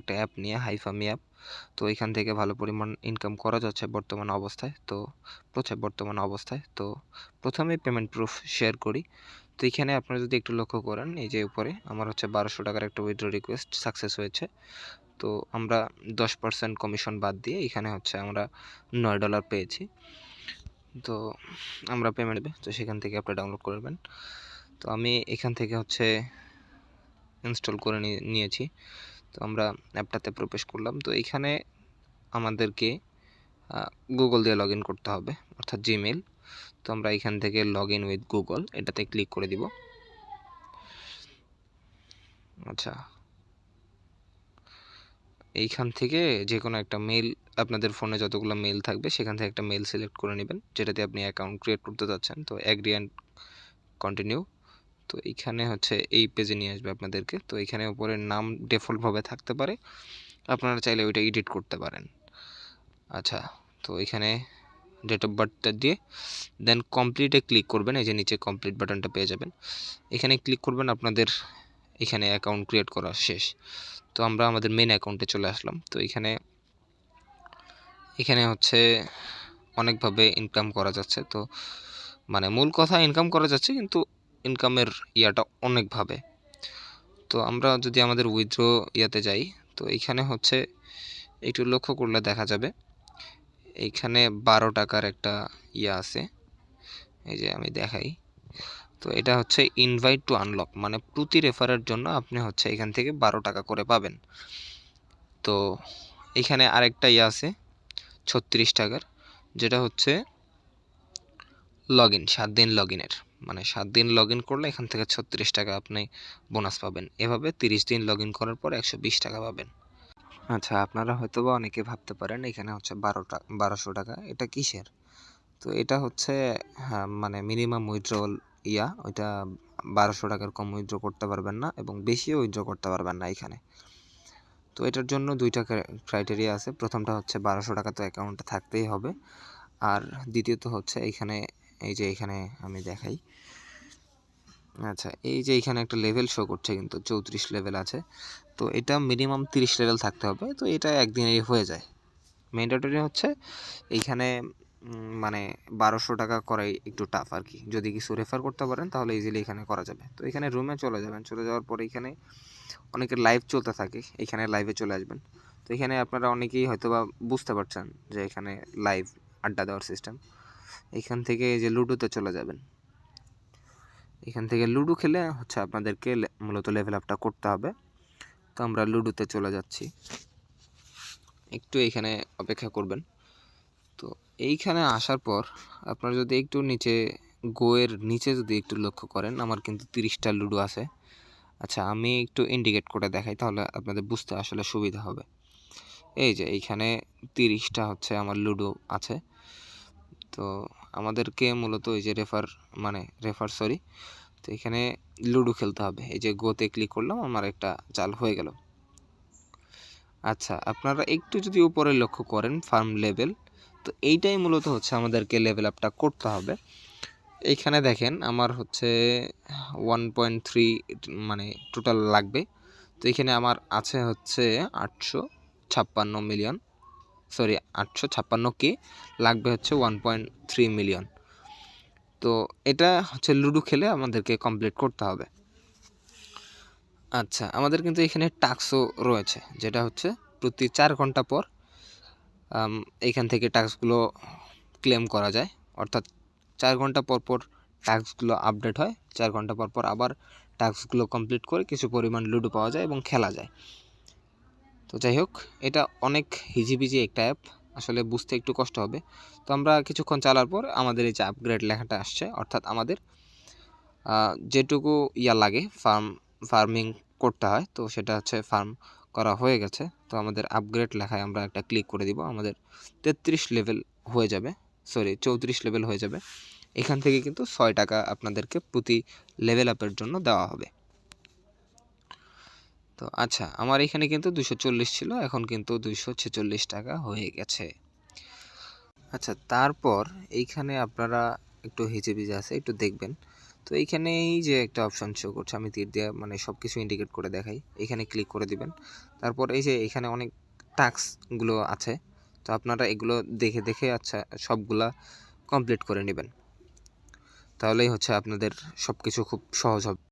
একটা অ্যাপ নিয়ে, হাইফামি অ্যাপ। তো এখান থেকে ভালো পরিমাণ ইনকাম করা যাচ্ছে বর্তমান অবস্থায়। তো প্রথমে পেমেন্ট প্রুফ শেয়ার করি। তো এখানে আপনারা যদি একটু লক্ষ্য করেন, এই যে উপরে আমার হচ্ছে 1200 টাকার একটা উইথড্র রিকোয়েস্ট সাকসেস হয়েছে। তো আমরা 10% কমিশন বাদ দিয়ে এখানে হচ্ছে আমরা $9 পেয়েছি। তো আমরা পেমেন্ট তো সেখান থেকে আপনারা ডাউনলোড করবেন। তো আমি এখান থেকে হচ্ছে ইনস্টল করে নিয়েছি। তো আমরা অ্যাপটাতে প্রবেশ করলাম। তো এখানে আমাদেরকে গুগল দিয়ে লগ ইন করতে হবে, অর্থাৎ জিমেইল। তো আমরা এখান থেকে লগ ইন উইথ গুগল এটাতে ক্লিক করে দিব। আচ্ছা, এইখান থেকে যে কোনো একটা মেইল, আপনাদের ফোনে যতগুলো মেইল থাকবে সেখান থেকে একটা মেইল সিলেক্ট করে নেবেন যেটাতে আপনি অ্যাকাউন্ট ক্রিয়েট করতে যাচ্ছেন। তো অ্যাগ্রি অ্যান্ড কন্টিনিউ। তো এইখানে হচ্ছে এই পেজে নিয়ে আসবে আপনাদেরকে। তো এখানে উপরে নাম ডিফল্টভাবে থাকতে পারে, আপনারা চাইলে ওইটা এডিট করতে পারেন। আচ্ছা, তো এখানে ডেট অফ বার্থটা দিয়ে দেন কমপ্লিটে ক্লিক করবেন। এই যে নিচে কমপ্লিট বাটনটা পেয়ে যাবেন, এখানে ক্লিক করবেন। আপনাদের এখানে অ্যাকাউন্ট ক্রিয়েট করা শেষ। তো আমরা আমাদের মেন অ্যাকাউন্টে চলে আসলাম। তো এখানে হচ্ছে অনেকভাবে ইনকাম করা যাচ্ছে। তো মানে মূল কথা ইনকাম করা যাচ্ছে, কিন্তু ইনকামের ইয়াটা অনেকভাবে। তো আমরা যদি আমাদের উইথড্র ইয়াতে যাই, তো এইখানে হচ্ছে একটু লক্ষ্য করলে দেখা যাবে এইখানে 12 টাকার একটা ইয়া আছে। এই যে আমি দেখাই। তো এটা হচ্ছে ইনভাইট টু আনলক, মানে প্রতি রেফারের জন্য আপনি হচ্ছে এখান থেকে 12 টাকা করে পাবেন। তো এখানে আরেকটা ইয়ে আছে 36 টাকার, যেটা হচ্ছে লগ ইন, 7 দিন লগ ইনের, মানে 7 দিন লগ ইন করলে এখান থেকে 36 টাকা আপনি বোনাস পাবেন। এভাবে 30 দিন লগ ইন করার পর 120 টাকা পাবেন। আচ্ছা, আপনারা হয়তো বা অনেকে ভাবতে পারেন এখানে হচ্ছে 1200 টাকা, এটা কিসের? তো এটা হচ্ছে মানে মিনিমাম উইথড্রল ওইটা 1200 টাকার কম উইথড্র করতে পারবেন না এবং বেশিও উইথড্র করতে পারবেন না এখানে। তো এটার জন্য দুইটা ক্রাইটেরিয়া আছে। প্রথমটা হচ্ছে 1200 টাকা তো অ্যাকাউন্টে থাকতেই হবে, আর দ্বিতীয়ত হচ্ছে এইখানে, এই যে এখানে আমি দেখাই। আচ্ছা, এই যে এখানে একটা লেভেল শো করছে, কিন্তু 34 লেভেল আছে। তো এটা মিনিমাম 30 লেভেল থাকতে হবে। তো এটা একদিনেই হয়ে যায়। ম্যান্ডেটরি হচ্ছে এইখানে মানে 1200 টাকা করাই একটু টাফ আর কি। যদি কিছু রেফার করতে পারেন তাহলে ইজিলি এখানে করা যাবে। তো এখানে রুমে চলে যাবেন, চলে যাওয়ার পরে এখানে অনেকের লাইভ চলতে থাকে, এখানে লাইভে চলে আসবেন। তো এখানে আপনারা অনেকেই হয়তো বা বুঝতে পারছেন যে এখানে লাইভ আড্ডা দেওয়ার সিস্টেম। এখান থেকে এই যে লুডোতে চলে যাবেন। এখান থেকে লুডো খেলে হচ্ছে আপনাদেরকে মূলত লেভেল আপটা করতে হবে। তো আমরা লুডোতে চলে যাচ্ছি, একটু এখানে অপেক্ষা করবেন। তো এইখানে আসার পর আপনারা যদি একটু নিচে গোয়ের নিচে যদি একটু লক্ষ্য করেন, আমার কিন্তু 30টা লুডো আছে। আচ্ছা, আমি একটু ইন্ডিকেট করে দেখাই তাহলে আপনাদের বুঝতে আসলে সুবিধা হবে। এই যে এইখানে 30টা হচ্ছে আমার লুডো আছে। তো আমাদেরকে মূলত এই যে সরি, তো এখানে লুডো খেলতে হবে। এই যে গোতে ক্লিক করলাম, আমার একটা চাল হয়ে গেল। আচ্ছা, আপনারা একটু যদি উপরে লক্ষ্য করেন ফার্ম লেভেল, তো এইটাই মূলত হচ্ছে আমাদেরকে লেভেল আপটা করতে হবে। এইখানে দেখেন আমার হচ্ছে 1.3 মানে টোটাল লাগবে। তো এখানে আমার আছে হচ্ছে 856 লাগবে হচ্ছে 1.3 মিলিয়ন। তো এটা হচ্ছে লুডো খেলে আমাদেরকে কমপ্লিট করতে হবে। আচ্ছা, আমাদের কিন্তু এখানে টাস্কও রয়েছে, যেটা হচ্ছে প্রতি 4 ঘন্টা পর এইখান থেকে টাস্কগুলো ক্লেম করা যায়। অর্থাৎ 4 ঘন্টা পর পর টাস্কগুলো আপডেট হয়, 4 ঘন্টা পর পর আবার টাস্কগুলো কমপ্লিট করে কিছু পরিমাণ লুডো পাওয়া যায় এবং খেলা যায়। তো যাই হোক, এটা অনেক হিজিবিজি একটা অ্যাপ, আসলে বুঝতে একটু কষ্ট হবে। তো আমরা কিছুক্ষণ চালার পর আমাদের এই যে আপগ্রেড লেখাটা আসছে, অর্থাৎ আমাদের যেটুকু লাগে ফার্মিং করতে হয়, তো সেটা হচ্ছে ফার্ম করা হয়ে গেছে। তো আমাদের আপগ্রেড লেখায় আমরা একটা ক্লিক করে দিব, আমাদের 33 লেভেল হয়ে যাবে, 34 লেভেল হয়ে যাবে। এখান থেকে কিন্তু 6 টাকা আপনাদেরকে প্রতি লেভেল আপের জন্য দেওয়া হবে। তো আচ্ছা, আমার এখানে কিন্তু 240 ছিল, এখন কিন্তু 246 টাকা হয়ে গেছে। আচ্ছা, তারপর এইখানে আপনারা একটু হিজিবিজি আছে, একটু দেখবেন। তো এইখানে এই যে একটা অপশন শো করছে, আমি তীর দিয়ে মানে সব কিছু ইন্ডিকেট করে দেখাই, এখানে ক্লিক করে দিবেন। তারপর এই যে এখানে অনেক টাস্কগুলো আছে, তো আপনারা এগুলো দেখে দেখে আচ্ছা সবগুলা কমপ্লিট করে নেবেন, তাহলেই হচ্ছে আপনাদের সব কিছু খুব সহজ হবে।